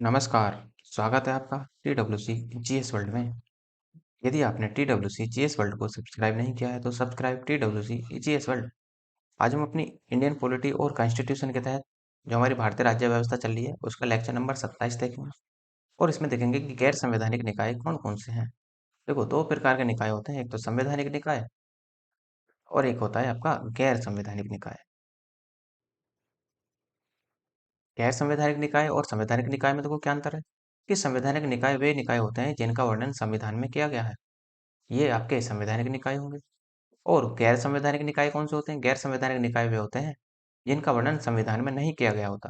नमस्कार, स्वागत है आपका TWC जीएस वर्ल्ड में। यदि आपने TWC जीएस वर्ल्ड को सब्सक्राइब नहीं किया है तो सब्सक्राइब TWC जीएस वर्ल्ड। आज हम अपनी इंडियन पॉलिटी और कॉन्स्टिट्यूशन के तहत जो हमारी भारतीय राज्य व्यवस्था चल रही है उसका लेक्चर नंबर 27 देखेंगे और इसमें देखेंगे कि गैर संवैधानिक निकाय कौन कौन से हैं। देखो, दो प्रकार के निकाय होते हैं, एक तो संवैधानिक निकाय और एक होता है आपका गैर संवैधानिक निकाय। गैर संवैधानिक निकाय और संवैधानिक निकाय में देखो क्या अंतर है कि संवैधानिक निकाय वे निकाय होते हैं जिनका वर्णन संविधान में किया गया है, ये आपके संवैधानिक निकाय होंगे। और गैर संवैधानिक निकाय कौन से होते हैं? गैर संवैधानिक निकाय वे होते हैं जिनका वर्णन संविधान में नहीं किया गया होता,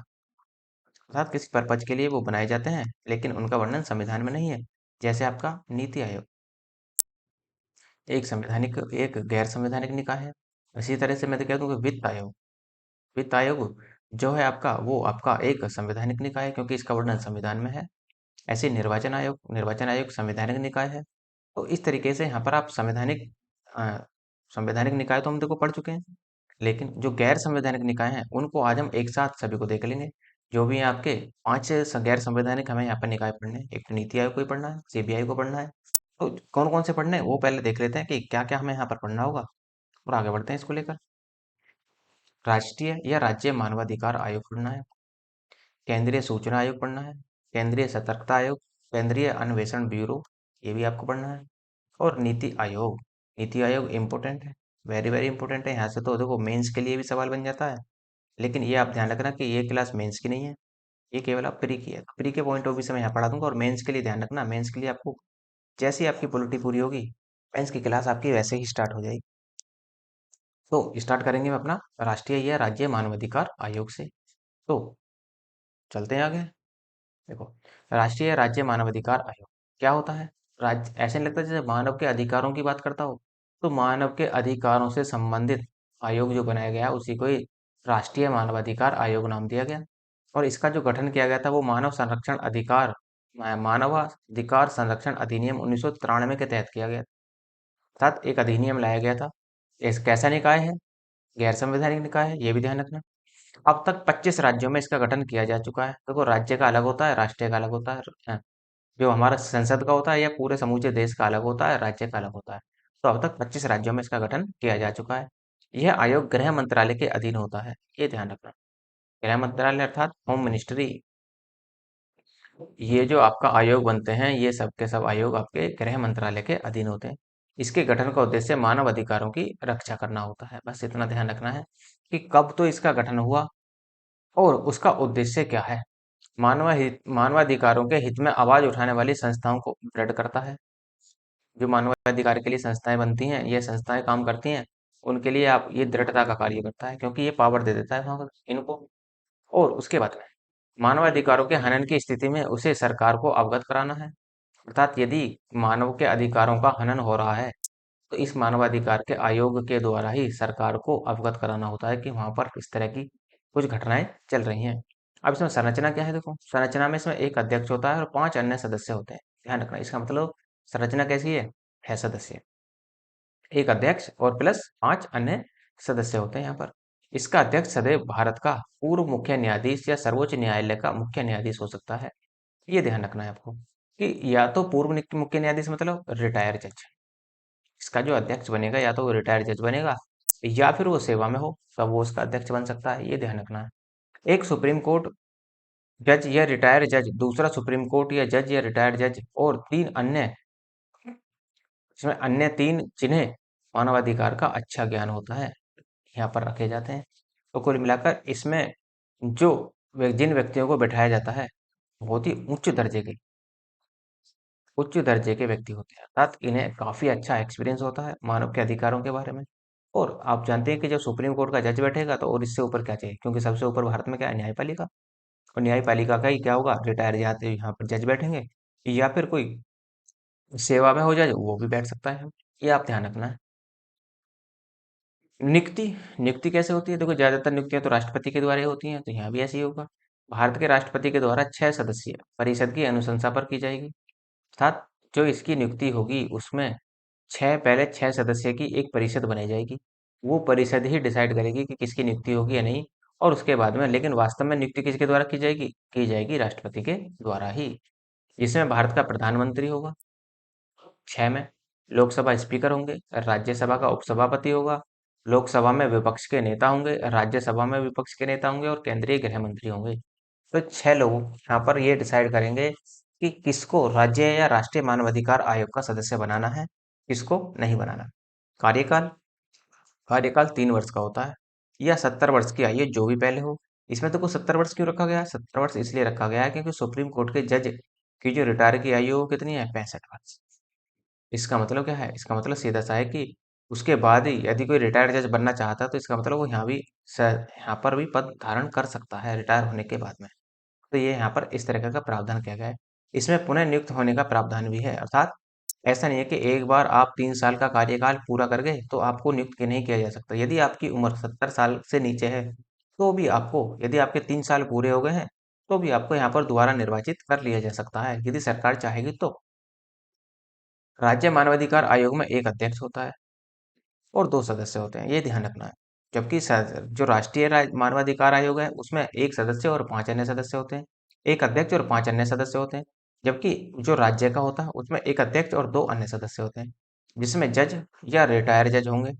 अर्थात किसी पर्पज के लिए वो बनाए जाते हैं लेकिन उनका वर्णन संविधान में नहीं है। जैसे आपका नीति आयोग एक गैर संवैधानिक निकाय है। इसी तरह से मैं तो कह दूं कि वित्त आयोग जो है आपका, वो आपका एक संवैधानिक निकाय है क्योंकि इसका वर्णन संविधान में है। ऐसे निर्वाचन आयोग संवैधानिक निकाय है। तो इस तरीके से यहाँ पर आप अ, संवैधानिक निकाय तो हम देखो पढ़ चुके हैं, लेकिन जो गैर संवैधानिक निकाय हैं उनको आज हम एक साथ सभी को देख लेंगे। जो भी आपके पांच गैर संवैधानिक हमें यहाँ पर निकाय पढ़ने हैं, एक तो नीति आयोग को ही पढ़ना है, सीबीआई को पढ़ना है। तो कौन कौन से पढ़ने हैं वो पहले देख लेते हैं कि क्या क्या हमें यहाँ पर पढ़ना होगा और आगे बढ़ते हैं इसको लेकर। राष्ट्रीय या राज्य मानवाधिकार आयोग पढ़ना है, केंद्रीय सूचना आयोग पढ़ना है, केंद्रीय सतर्कता आयोग, केंद्रीय अन्वेषण ब्यूरो, ये भी आपको पढ़ना है। और नीति आयोग इम्पोर्टेंट है, वेरी वेरी इंपॉर्टेंट है। यहाँ से तो देखो मेंस के लिए भी सवाल बन जाता है, लेकिन ये आप ध्यान रखना कि ये क्लास मेंस की नहीं है, ये केवल आप प्री की है। प्री के पॉइंट ऑफ व्यू से मैं यहाँ पढ़ा दूंगा और मेंस के लिए ध्यान रखना, मेंस के लिए आपको जैसे ही आपकी पॉलिटी पूरी होगी मेंस की क्लास आपकी वैसे ही स्टार्ट हो जाएगी। तो स्टार्ट करेंगे हम अपना राष्ट्रीय या राज्य मानवाधिकार आयोग से। तो चलते हैं आगे। देखो, राष्ट्रीय राज्य मानवाधिकार आयोग क्या होता है? राज्य ऐसे नहीं लगता जैसे मानव के अधिकारों की बात करता हो, तो मानव के अधिकारों से संबंधित आयोग जो बनाया गया उसी को ही राष्ट्रीय मानवाधिकार आयोग नाम दिया गया। और इसका जो गठन किया गया था वो मानवाधिकार संरक्षण अधिनियम 1993 के तहत किया गया, अर्थात एक अधिनियम लाया गया था। इस कैसा निकाय है? गैर संवैधानिक निकाय है, ये भी ध्यान रखना। अब तक 25 राज्यों में इसका गठन किया जा चुका है। देखो, राज्य का अलग होता है, राष्ट्रीय का अलग होता है। जो हमारा संसद का होता है या पूरे समूचे देश का अलग होता है, राज्य का अलग होता है। तो अब तक 25 राज्यों में इसका गठन किया जा चुका है। यह आयोग गृह मंत्रालय के अधीन होता है, ये ध्यान रखना। गृह मंत्रालय अर्थात होम मिनिस्ट्री। ये जो आपका आयोग बनते हैं ये सब के सब आयोग आपके गृह मंत्रालय के अधीन होते हैं। इसके गठन का उद्देश्य मानव अधिकारों की रक्षा करना होता है, बस इतना ध्यान रखना है कि कब तो इसका गठन हुआ और उसका उद्देश्य क्या है। मानवाधिकारों के हित में आवाज उठाने वाली संस्थाओं को दृढ़ करता है। जो मानवाधिकार के लिए संस्थाएं बनती हैं, ये संस्थाएं काम करती हैं, उनके लिए आप ये दृढ़ता का कार्य करता है क्योंकि ये पावर दे देता है वहां इनको। और उसके बाद में मानवाधिकारों के हनन की स्थिति में उसे सरकार को अवगत कराना है, अर्थात यदि मानव के अधिकारों का हनन हो रहा है तो इस मानवाधिकार के आयोग के द्वारा ही सरकार को अवगत कराना होता है कि वहां पर इस तरह की कुछ घटनाएं चल रही हैं। अब इसमें संरचना क्या है? देखो, संरचना में इसमें एक अध्यक्ष होता है और 5 अन्य सदस्य होते हैं। ध्यान रखना, इसका मतलब संरचना कैसी है सदस्य, एक अध्यक्ष और प्लस 5 अन्य सदस्य होते हैं यहाँ पर। इसका अध्यक्ष सदैव भारत का पूर्व मुख्य न्यायाधीश या सर्वोच्च न्यायालय का मुख्य न्यायाधीश हो सकता है। ये ध्यान रखना है आपको कि या तो पूर्व मुख्य न्यायाधीश मतलब रिटायर जज, इसका जो अध्यक्ष बनेगा या तो वो रिटायर्ड जज बनेगा या फिर वो सेवा में हो तब वो उसका अध्यक्ष बन सकता है, ये ध्यान रखना है। एक सुप्रीम कोर्ट जज या रिटायर्ड जज, दूसरा सुप्रीम कोर्ट या जज या रिटायर्ड जज और तीन अन्य, इसमें अन्य तीन जिन्हें मानवाधिकार का अच्छा ज्ञान होता है यहाँ पर रखे जाते हैं। तो कुल मिलाकर इसमें जो जिन व्यक्तियों को बैठाया जाता है बहुत ही उच्च दर्जे के व्यक्ति होते हैं, अर्थात इन्हें काफी अच्छा एक्सपीरियंस होता है मानव के अधिकारों के बारे में। और आप जानते हैं कि जब सुप्रीम कोर्ट का जज बैठेगा तो और इससे ऊपर क्या चाहिए, क्योंकि सबसे ऊपर भारत में क्या है, न्यायपालिका। और न्यायपालिका का ही क्या होगा, रिटायर जाते यहाँ पर जज बैठेंगे या फिर कोई सेवा में हो जाए वो भी बैठ सकता है। ये आप ध्यान रखना है। नियुक्ति नियुक्ति कैसे होती है? देखो, ज्यादातर नियुक्तियां तो राष्ट्रपति के द्वारा ही होती हैं, तो यहाँ भी ऐसे ही होगा। भारत के राष्ट्रपति के द्वारा 6 सदस्यीय परिषद की अनुशंसा पर की जाएगी, अर्थात जो इसकी नियुक्ति होगी उसमें पहले 6 सदस्य की एक परिषद बनाई जाएगी। वो परिषद ही डिसाइड करेगी कि किसकी नियुक्ति होगी या नहीं, और उसके बाद में, लेकिन वास्तव में नियुक्ति किसके द्वारा की जाएगी राष्ट्रपति के द्वारा ही। जिसमें भारत का प्रधानमंत्री होगा, 6 में लोकसभा स्पीकर होंगे, राज्यसभा का उपसभापति होगा, लोकसभा में विपक्ष के नेता होंगे, राज्यसभा में विपक्ष के नेता होंगे और केंद्रीय गृह मंत्री होंगे। तो 6 लोग यहाँ पर ये डिसाइड करेंगे कि किसको राज्य या राष्ट्रीय मानवाधिकार आयोग का सदस्य बनाना है, किसको नहीं बनाना। कार्यकाल कार्यकाल 3 वर्ष का होता है या 70 वर्ष की आयु जो भी पहले हो। इसमें तो कुछ 70 वर्ष क्यों रखा गया है? 70 वर्ष इसलिए रखा गया है क्योंकि सुप्रीम कोर्ट के जज की जो रिटायर की आयु वो कितनी है? 65 वर्ष। इसका मतलब क्या है? इसका मतलब सीधा सा है कि उसके बाद ही यदि कोई रिटायर्ड जज बनना चाहता है तो इसका मतलब वो यहाँ पर भी पद धारण कर सकता है रिटायर होने के बाद में। तो ये यहाँ पर इस तरह का प्रावधान किया गया है। इसमें पुनः नियुक्त होने का प्रावधान भी है, अर्थात ऐसा नहीं है कि एक बार आप 3 साल का कार्यकाल पूरा कर गए तो आपको नियुक्त नहीं किया जा सकता। यदि आपकी उम्र 70 साल से नीचे है तो भी आपको, यदि आपके 3 साल पूरे हो गए हैं तो भी आपको यहाँ पर दोबारा निर्वाचित कर लिया जा सकता है यदि सरकार चाहेगी तो। राज्य मानवाधिकार आयोग में एक अध्यक्ष होता है और 2 सदस्य होते हैं, ये ध्यान रखना है। जबकि जो राष्ट्रीय मानवाधिकार आयोग है उसमें एक सदस्य और 5 अन्य सदस्य होते हैं, एक अध्यक्ष और 5 अन्य सदस्य होते हैं। जबकि जो राज्य का होता है उसमें एक अध्यक्ष और 2 अन्य सदस्य होते हैं, जिसमें जज या रिटायर जज होंगे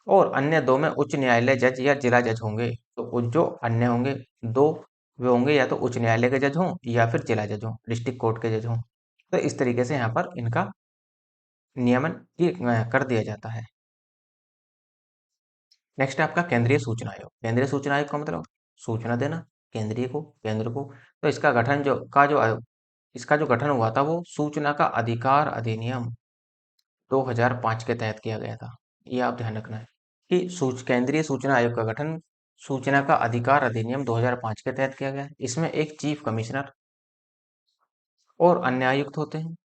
और अन्य 2 में उच्च न्यायालय जज या जिला जज होंगे। तो जो अन्य होंगे 2, वे होंगे या तो उच्च न्यायालय के जज हों या फिर जिला जज हों, डिस्ट्रिक्ट कोर्ट के जज हों। तो इस तरीके से यहाँ पर इनका नियमन कर दिया जाता है। नेक्स्ट है आपका केंद्रीय सूचना आयोग। केंद्रीय सूचना आयोग का मतलब सूचना देना, केंद्रीय को, केंद्र को। तो इसका गठन इसका जो गठन हुआ था वो सूचना का अधिकार अधिनियम 2005 के तहत किया गया था। ये आप ध्यान रखना है कि केंद्रीय सूचना आयोग का गठन सूचना का अधिकार अधिनियम 2005 के तहत किया गया है। इसमें एक चीफ कमिश्नर और अन्य आयुक्त होते हैं।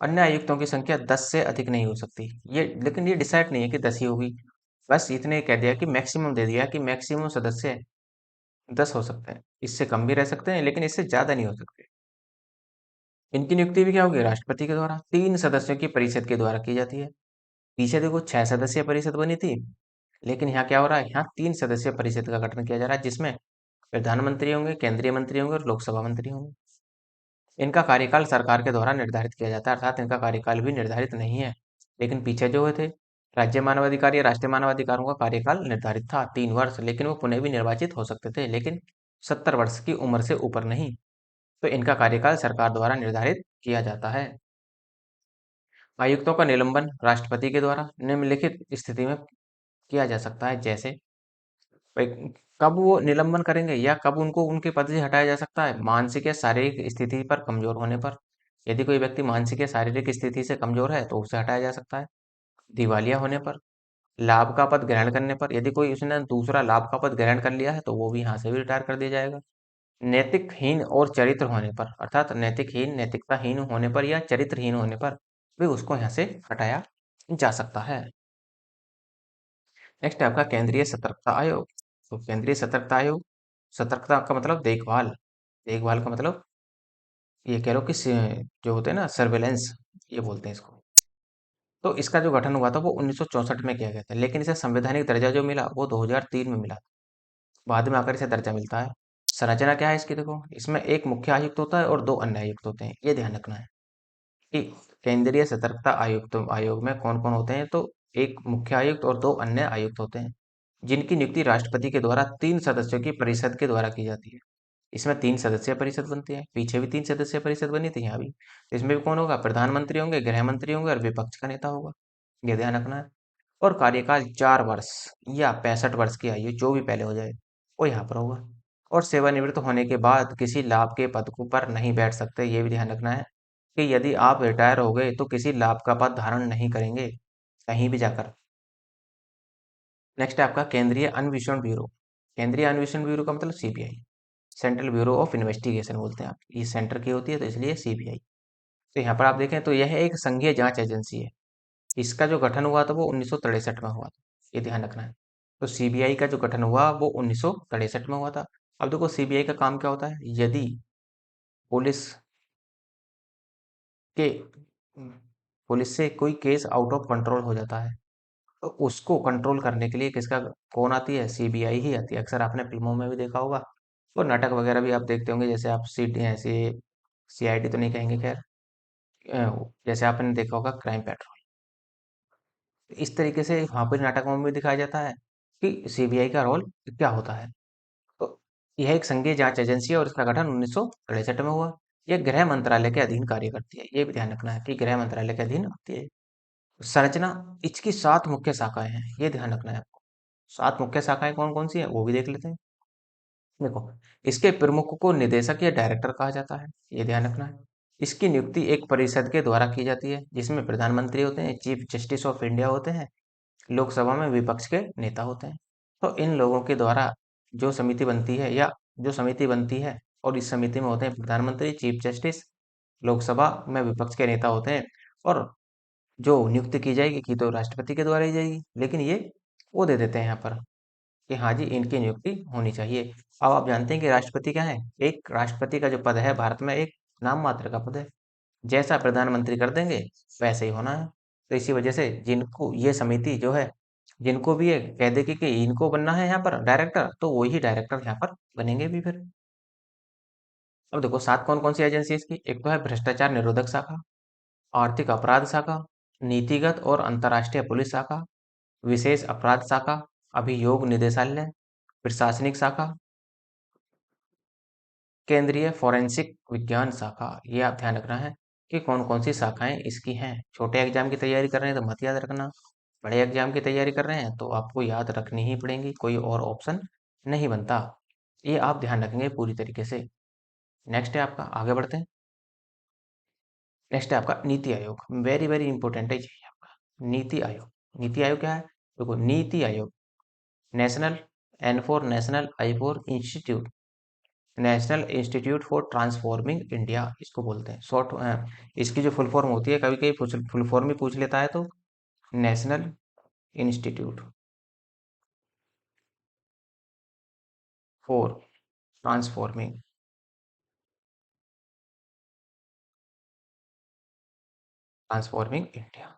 अन्य आयुक्तों की संख्या 10 से अधिक नहीं हो सकती। ये लेकिन ये डिसाइड नहीं है कि 10 ही होगी। बस इतने कह दिया कि मैक्सिमम दे दिया कि मैक्सिमम सदस्य 10 हो सकते हैं। इससे कम भी रह सकते हैं लेकिन इससे ज्यादा नहीं हो सकते। इनकी नियुक्ति भी क्या होगी? राष्ट्रपति के द्वारा 3 सदस्यों की परिषद के द्वारा की जाती है। पीछे देखो 6 सदस्यीय परिषद बनी थी, लेकिन यहाँ क्या हो रहा है? यहाँ 3 सदस्यीय परिषद का गठन किया जा रहा है जिसमें प्रधानमंत्री होंगे, केंद्रीय मंत्री होंगे और लोकसभा मंत्री होंगे। इनका कार्यकाल सरकार के द्वारा निर्धारित किया जाता है, अर्थात इनका कार्यकाल भी निर्धारित नहीं है। लेकिन पीछे जो हुए थे राज्य मानवाधिकार या राष्ट्रीय मानवाधिकारों का कार्यकाल निर्धारित था 3 वर्ष, लेकिन वो पुनः भी निर्वाचित हो सकते थे, लेकिन 70 वर्ष की उम्र से ऊपर नहीं। तो इनका कार्यकाल सरकार द्वारा निर्धारित किया जाता है। आयुक्तों का निलंबन राष्ट्रपति के द्वारा निम्नलिखित स्थिति में किया जा सकता है, जैसे भाई कब वो निलंबन करेंगे या कब उनको उनके पद से हटाया जा सकता है? मानसिक या शारीरिक स्थिति पर कमजोर होने पर। यदि कोई व्यक्ति मानसिक या शारीरिक स्थिति से कमजोर है तो उसे हटाया जा सकता है। दिवालिया होने पर, लाभ का पद ग्रहण करने पर, यदि कोई उसने दूसरा लाभ का पद ग्रहण कर लिया है तो वो भी यहाँ से भी रिटायर कर दिया जाएगा। नैतिकहीन और चरित्र होने पर, अर्थात नैतिकहीन, नैतिकताहीन होने पर या चरित्रहीन होने पर भी उसको यहाँ से हटाया जा सकता है। नेक्स्ट है आपका केंद्रीय सतर्कता आयोग। तो केंद्रीय सतर्कता आयोग, सतर्कता का मतलब देखभाल, देखभाल का मतलब ये कह लो कि जो होते हैं ना सर्वेलेंस, ये बोलते हैं इसको। तो इसका जो गठन हुआ था वो 1964 में किया गया था, लेकिन इसे संवैधानिक दर्जा जो मिला वो 2003 में मिला। बाद में आकर इसे दर्जा मिलता है। संरचना क्या है इसकी? देखो इसमें एक मुख्य आयुक्त होता है और 2 अन्य आयुक्त होते हैं, ये ध्यान रखना है कि केंद्रीय सतर्कता आयोग में कौन कौन होते हैं। तो एक मुख्य आयुक्त और 2 अन्य आयुक्त होते हैं जिनकी नियुक्ति राष्ट्रपति के द्वारा 3 सदस्यों की परिषद के द्वारा की जाती है। इसमें 3 सदस्यीय परिषद बनती है, पीछे भी 3 सदस्यीय परिषद बनी थी, यहाँ भी। तो इसमें भी कौन होगा? प्रधानमंत्री होंगे, गृह मंत्री होंगे और विपक्ष का नेता होगा, ये ध्यान रखना है। और कार्यकाल 4 वर्ष या 65 वर्ष की आयु जो भी पहले हो जाए वो यहाँ पर होगा। और सेवानिवृत्त होने के बाद किसी लाभ के पद को पर नहीं बैठ सकते, ये भी ध्यान रखना है कि यदि आप रिटायर हो गए तो किसी लाभ का पद धारण नहीं करेंगे कहीं भी जाकर। नेक्स्ट है आपका केंद्रीय अन्वेषण ब्यूरो। केंद्रीय अन्वेषण ब्यूरो का मतलब CBI, central bureau of investigation बोलते हैं आप। ये सेंटर की होती है तो इसलिए सीबीआई। तो यहाँ पर आप देखें तो यह एक संघीय जांच एजेंसी है। इसका जो गठन हुआ था वो 1963 में हुआ था, ये ध्यान रखना है। तो सीबीआई का जो गठन हुआ वो 1963 में हुआ था। अब देखो सीबीआई का काम क्या होता है? यदि पुलिस के पुलिस से कोई केस आउट ऑफ कंट्रोल हो जाता है तो उसको कंट्रोल करने के लिए किसका कौन आती है? सीबीआई ही आती है। अक्सर आपने फिल्मों में भी देखा होगा और नाटक वगैरह भी आप देखते होंगे, जैसे आप सीआईडी तो नहीं कहेंगे खैर, जैसे आपने देखा होगा क्राइम पेट्रोल। इस तरीके से वहां पर नाटकों में भी दिखाया जाता है कि सीबीआई का रोल क्या होता है। तो यह एक संघीय जांच एजेंसी है और इसका गठन 1963 में हुआ। यह गृह मंत्रालय के अधीन कार्य करती है। ये भी ध्यान रखना है कि गृह मंत्रालय के अधीन आती है। संरचना, इसकी 7 मुख्य शाखाएं हैं, ये ध्यान रखना है आपको। 7 मुख्य शाखाएं कौन कौन सी हैं वो भी देख लेते हैं। देखो, इसके प्रमुख को निदेशक या डायरेक्टर कहा जाता है, ये ध्यान रखना है। इसकी नियुक्ति एक परिषद के द्वारा की जाती है जिसमें प्रधानमंत्री होते हैं, चीफ जस्टिस ऑफ इंडिया होते हैं, लोकसभा में विपक्ष के नेता होते हैं। तो इन लोगों के द्वारा जो समिति बनती है या जो समिति बनती है, और इस समिति में होते हैं प्रधानमंत्री, चीफ जस्टिस, लोकसभा में विपक्ष के नेता होते हैं, और जो नियुक्ति की जाएगी की तो राष्ट्रपति के द्वारा ही जाएगी, लेकिन ये वो दे देते हैं यहाँ पर कि हाँ जी इनकी नियुक्ति होनी चाहिए। अब आप जानते हैं कि राष्ट्रपति क्या है? एक राष्ट्रपति का जो पद है भारत में, एक नाम मात्र का पद है। जैसा प्रधानमंत्री कर देंगे वैसे ही होना है। तो इसी वजह से जिनको ये समिति जो है, जिनको भी ये कह देगी कि इनको बनना है यहाँ पर डायरेक्टर, तो वही डायरेक्टर यहाँ पर बनेंगे भी फिर। अब देखो 7 कौन कौन सी एजेंसी है इसकी। एक तो है भ्रष्टाचार निरोधक शाखा, आर्थिक अपराध शाखा, नीतिगत और अंतर्राष्ट्रीय पुलिस शाखा, विशेष अपराध शाखा, अभियोग निदेशालय, प्रशासनिक शाखा, केंद्रीय फोरेंसिक विज्ञान शाखा। ये आप ध्यान रखना है कि कौन कौन सी शाखाएं इसकी हैं। छोटे एग्जाम की तैयारी कर रहे हैं तो मत याद रखना, बड़े एग्जाम की तैयारी कर रहे हैं तो आपको याद रखनी ही पड़ेंगी, कोई और ऑप्शन नहीं बनता। ये आप ध्यान रखेंगे पूरी तरीके से। नेक्स्ट है आपका, आगे बढ़ते हैं। नेक्स्ट है आपका NITI Aayog. Very very important है ये आपका नीति आयोग। नीति आयोग क्या है? देखो, NITI Aayog national, N for national, I for institute, national institute for transforming India इसको बोलते हैं शॉर्ट। इसकी जो फुल फॉर्म होती है, कभी कभी फुल फॉर्म ही पूछ लेता है, तो national institute for transforming transforming India,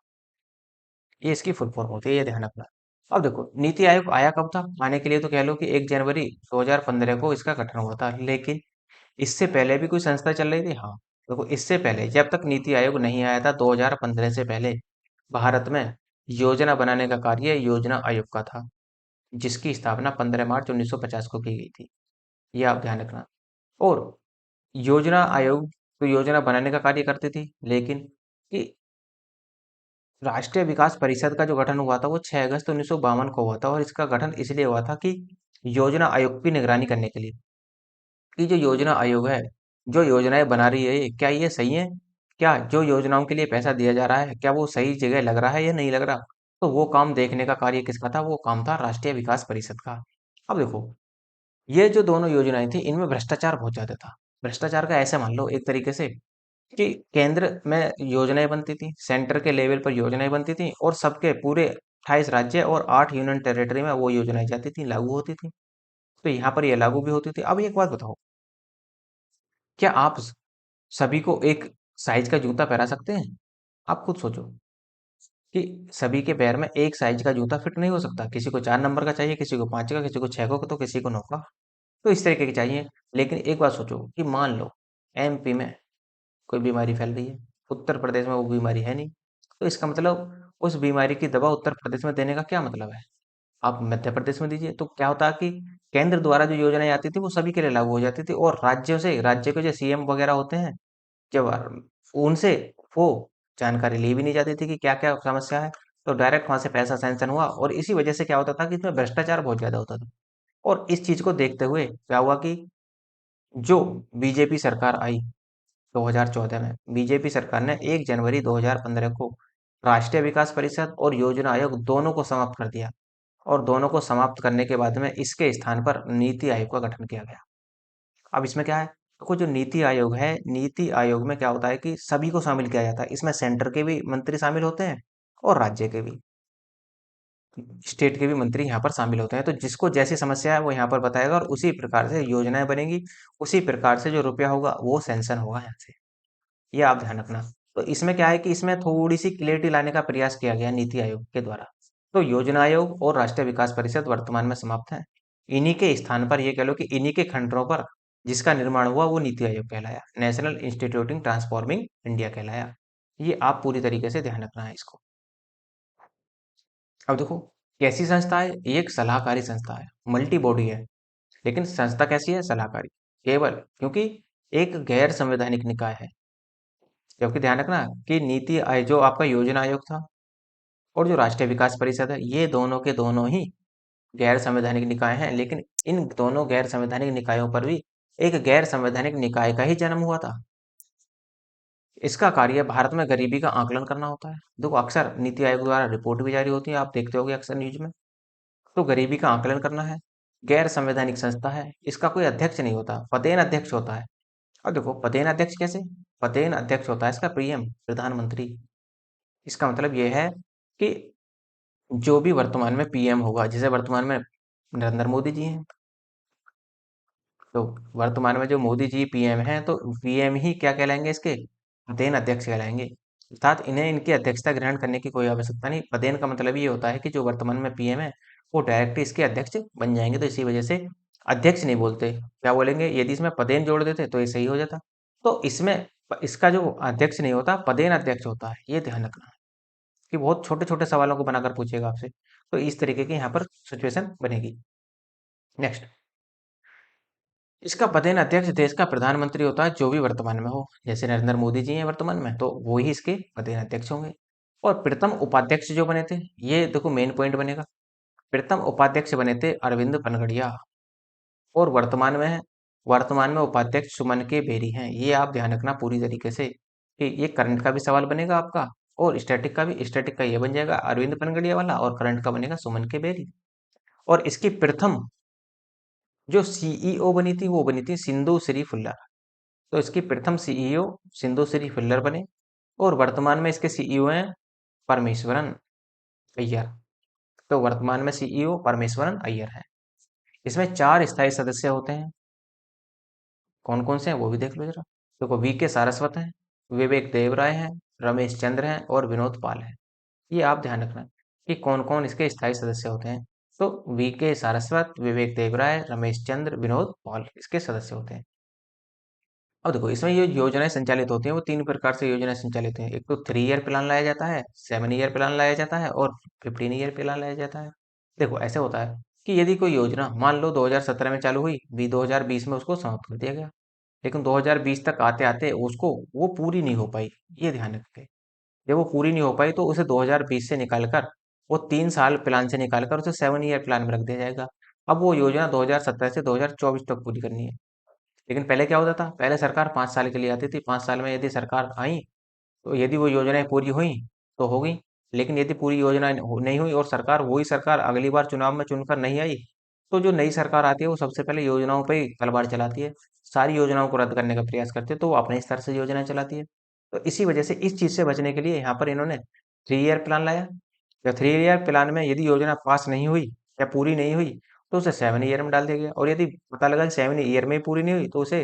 ये इसकी फुल फॉर्म होती है, ये ध्यान रखना। अब देखो, नीति आयोग आया कब था? आने के लिए तो कह लो कि 1 जनवरी 2015 को इसका गठन हुआ था, लेकिन इससे पहले भी कोई संस्था चल रही थी। हाँ, देखो इससे पहले जब तक नीति आयोग नहीं आया था, 2015 से पहले भारत में योजना बनाने का कार्य योजना आयोग का था, जिसकी स्थापना 15 मार्च 1950 को की गई थी। ये आप ध्यान रखना। और योजना आयोग तो योजना बनाने का कार्य करती थी, लेकिन कि राष्ट्रीय विकास परिषद का जो गठन हुआ था वो 6 अगस्त 1952 को हुआ था, और इसका गठन इसलिए हुआ था कि योजना आयोग की निगरानी करने के लिए, कि जो योजना आयोग है, जो योजनाएं बना रही है क्या ये सही है, क्या जो योजनाओं के लिए पैसा दिया जा रहा है क्या वो सही जगह लग रहा है या नहीं लग रहा। तो वो काम देखने का कार्य किसका था? वो काम था राष्ट्रीय विकास परिषद का। अब देखो, ये जो दोनों योजनाएं थी इनमें भ्रष्टाचार बहुत ज्यादा था। भ्रष्टाचार का ऐसे मान लो एक तरीके से कि केंद्र में योजनाएं बनती थी, सेंटर के लेवल पर योजनाएं बनती थी, और सबके पूरे 28 राज्य और 8 यूनियन टेरिटरी में वो योजनाएं जाती थी, लागू होती थी। तो यहाँ पर ये लागू भी होती थी। अब एक बात बताओ, क्या आप सभी को एक साइज का जूता पहना सकते हैं? आप खुद सोचो कि सभी के पैर में एक साइज का जूता फिट नहीं हो सकता। किसी को 4 नंबर का चाहिए, किसी को 5 का, किसी को 6 का, तो किसी को 9 का। तो इस तरीके की चाहिए। लेकिन एक बात सोचो कि मान लो एमपी में कोई बीमारी फैल रही है, उत्तर प्रदेश में वो बीमारी है नहीं, तो इसका मतलब उस बीमारी की दवा उत्तर प्रदेश में देने का क्या मतलब है? आप मध्य प्रदेश में दीजिए। तो क्या होता कि केंद्र द्वारा जो योजनाएं आती थी वो सभी के लिए लागू हो जाती थी, और राज्यों से, राज्य के जो सीएम वगैरह होते हैं, जब उनसे वो जानकारी ली भी नहीं जाती थी कि क्या क्या समस्या है। तो डायरेक्ट वहां से पैसा सैंक्शन हुआ, और इसी वजह से क्या होता था कि इसमें भ्रष्टाचार बहुत ज्यादा होता था। और इस चीज को देखते हुए क्या हुआ कि जो बीजेपी सरकार आई 2014 में, बीजेपी सरकार ने 1 जनवरी 2015 को राष्ट्रीय विकास परिषद और योजना आयोग दोनों को समाप्त कर दिया, और दोनों को समाप्त करने के बाद में इसके स्थान पर नीति आयोग का गठन किया गया। अब इसमें क्या है, देखो जो नीति आयोग है, नीति आयोग में क्या होता है कि सभी को शामिल किया जाता है। इसमें सेंटर के भी मंत्री शामिल होते हैं, और राज्य के भी, स्टेट के भी मंत्री यहाँ पर शामिल होते हैं। तो जिसको जैसी समस्या है वो यहाँ पर बताएगा, और उसी प्रकार से योजनाएं बनेंगी, उसी प्रकार से जो रुपया होगा वो सैंक्शन होगा यहाँ से। ये आप ध्यान रखना। तो इसमें क्या है कि इसमें थोड़ी सी क्लियरिटी लाने का प्रयास किया गया नीति आयोग के द्वारा। तो योजना आयोग और राष्ट्रीय विकास परिषद वर्तमान में समाप्त है। इन्हीं के स्थान पर ये कह लो कि इन्हीं के खंडरों पर जिसका निर्माण हुआ वो नीति आयोग कहलाया, नेशनल इंस्टीट्यूट इन ट्रांसफॉर्मिंग इंडिया कहलाया। ये आप पूरी तरीके से ध्यान रखना है इसको। अब देखो, कैसी संस्था है? ये एक सलाहकारी संस्था है, मल्टी बॉडी है, लेकिन संस्था कैसी है? सलाहकारी। केवल क्योंकि एक गैर संवैधानिक निकाय है। क्योंकि ध्यान रखना कि नीति आयोग जो आपका योजना आयोग था और जो राष्ट्रीय विकास परिषद है, ये दोनों के दोनों ही गैर संवैधानिक निकाय हैं, लेकिन इन दोनों गैर संवैधानिक निकायों पर भी एक गैर संवैधानिक निकाय का ही जन्म हुआ था। इसका कार्य भारत में गरीबी का आकलन करना होता है। देखो, अक्सर नीति आयोग द्वारा रिपोर्ट भी जारी होती है, आप देखते होगे अक्सर न्यूज में। तो गरीबी का आकलन करना है, गैर संवैधानिक संस्था है, इसका कोई अध्यक्ष नहीं होता, पदेन अध्यक्ष होता है। अब देखो, पदेन अध्यक्ष कैसे? पदेन अध्यक्ष होता है इसका पीएम, प्रधानमंत्री। इसका मतलब ये है कि जो भी वर्तमान में पीएम होगा, जैसे वर्तमान में नरेंद्र मोदी जी हैं, तो वर्तमान में जो मोदी जी पीएम हैं, तो पीएम ही क्या कहलाएंगे? इसके पदेन अध्यक्ष कहलाएंगे। अर्थात इन्हें इनकी अध्यक्षता ग्रहण करने की कोई आवश्यकता नहीं। पदेन का मतलब ये होता है कि जो वर्तमान में पीएम है वो डायरेक्ट इसके अध्यक्ष बन जाएंगे। तो इसी वजह से अध्यक्ष नहीं बोलते, क्या बोलेंगे? यदि इसमें पदेन जोड़ देते तो ये सही हो जाता। तो इसमें इसका जो अध्यक्ष नहीं होता, पदेन अध्यक्ष होता है, ये ध्यान रखना है कि बहुत छोटे छोटे सवालों को बनाकर पूछेगा आपसे। तो इस तरीके की यहाँ पर सिचुएशन बनेगी। नेक्स्ट, इसका पदेन अध्यक्ष देश का प्रधानमंत्री होता है, जो भी वर्तमान में हो। जैसे नरेंद्र मोदी जी हैं वर्तमान में, तो वो ही इसके पदेन अध्यक्ष होंगे। और प्रथम उपाध्यक्ष जो बने थे, ये देखो मेन पॉइंट बनेगा। प्रथम उपाध्यक्ष बने थे अरविंद पनगड़िया, और वर्तमान में उपाध्यक्ष सुमन के बेरी हैं। ये आप ध्यान रखना पूरी तरीके से कि ये करंट का भी सवाल बनेगा आपका, और स्टैटिक का भी। स्टैटिक का ये बन जाएगा अरविंद पनगड़िया वाला, और करंट का बनेगा सुमन के बेरी। और इसकी प्रथम जो सीईओ बनी थी, वो बनी थी सिंधु श्री फुल्लर। तो इसकी प्रथम सीईओ सिंधु श्री फिल्लर बने, और वर्तमान में इसके सीईओ हैं परमेश्वरन अय्यर। तो वर्तमान में सीईओ परमेश्वरन अय्यर है। इसमें 4 स्थायी सदस्य होते हैं। कौन कौन से हैं वो भी देख लो जरा। देखो, वी के सारस्वत हैं, विवेक देव राय हैं, रमेश चंद्र हैं, और विनोद पाल हैं। ये आप ध्यान रखना कि कौन कौन इसके स्थायी सदस्य होते हैं। तो वी के सारस्वत, विवेक देव राय, रमेश चंद्र, विनोद पॉल इसके सदस्य होते हैं। अब देखो, इसमें ये योजनाएं संचालित होती हैं, वो 3 प्रकार से योजनाएं संचालित हैं। एक तो 3 ईयर प्लान लाया जाता है, 7 ईयर प्लान लाया जाता है, और 15 ईयर प्लान लाया जाता है। देखो, ऐसे होता है कि यदि कोई योजना मान लो 2017 में चालू हुई, भी 2020 में उसको समाप्त कर दिया गया, लेकिन 2020 तक आते आते उसको वो पूरी नहीं हो पाई। ये ध्यान रखें, जब वो पूरी नहीं हो पाई तो उसे 2020 से निकालकर, वो 3 साल प्लान से निकालकर उसे 7 ईयर प्लान में रख दिया जाएगा। अब वो योजना 2017 से 2024 तक पूरी करनी है। लेकिन पहले क्या होता था? पहले सरकार 5 साल के लिए आती थी। 5 साल में यदि सरकार आई, तो यदि वो योजनाएं पूरी हुई तो हो गई। लेकिन यदि पूरी योजना नहीं हुई और सरकार वही सरकार अगली बार चुनाव में चुनकर नहीं आई, तो जो नई सरकार आती है वो सबसे पहले योजनाओं पे ही तलवार चलाती है। सारी योजनाओं को रद्द करने का प्रयास करती है, तो वो अपने स्तर से योजनाएं चलाती है। तो इसी वजह से इस चीज से बचने के लिए यहाँ पर इन्होंने 3 ईयर प्लान लाया। या 3 ईयर प्लान में यदि योजना पास नहीं हुई या पूरी नहीं हुई, तो उसे 7 ईयर में डाल दिया गया। और यदि पता लगा कि 7 ईयर में ही पूरी नहीं हुई, तो उसे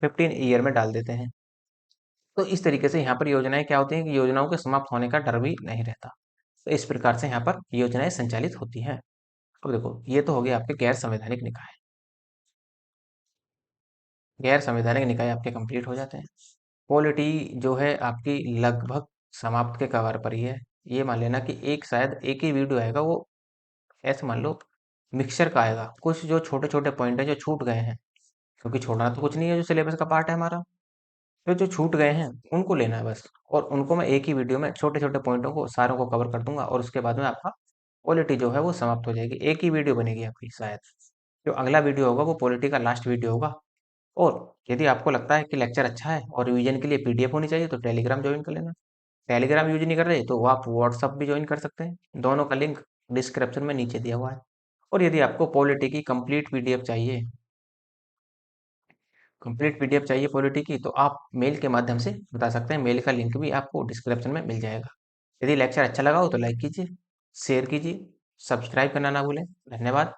15 ईयर में डाल देते हैं। तो इस तरीके से यहाँ पर योजनाएं क्या होती हैं कि योजनाओं के समाप्त होने का डर भी नहीं रहता। तो इस प्रकार से यहाँ पर योजनाएं संचालित होती हैं। अब देखो, ये तो हो गया आपके गैर संवैधानिक निकाय। गैर संवैधानिक निकाय आपके कंप्लीट हो जाते हैं। पॉलिटी जो है आपकी लगभग समाप्त के कगार पर ही है। ये मान लेना कि एक शायद एक ही वीडियो आएगा, वो ऐसे मान लो मिक्सचर का आएगा। कुछ जो छोटे छोटे पॉइंट है जो छूट गए हैं, क्योंकि छोड़ना तो कुछ नहीं है, जो सिलेबस का पार्ट है हमारा, तो जो छूट गए हैं उनको लेना है बस। और उनको मैं एक ही वीडियो में छोटे छोटे पॉइंटों को सारों को कवर कर दूंगा, और उसके बाद में आपका पॉलिटी जो है वो समाप्त हो जाएगी। एक ही वीडियो बनेगी आपकी शायद। जो अगला वीडियो होगा वो पॉलिटी का लास्ट वीडियो होगा। और यदि आपको लगता है कि लेक्चर अच्छा है और रिवीजन के लिए पीडीएफ होनी चाहिए, तो टेलीग्राम ज्वाइन कर लेना। टेलीग्राम यूज नहीं कर रहे तो आप व्हाट्सअप भी ज्वाइन कर सकते हैं। दोनों का लिंक डिस्क्रिप्शन में नीचे दिया हुआ है। और यदि आपको पॉलिटी की कंप्लीट पीडीएफ चाहिए पॉलिटी की, तो आप मेल के माध्यम से बता सकते हैं। मेल का लिंक भी आपको डिस्क्रिप्शन में मिल जाएगा। यदि लेक्चर अच्छा लगा हो तो लाइक कीजिए, शेयर कीजिए, सब्सक्राइब करना ना भूलें। धन्यवाद।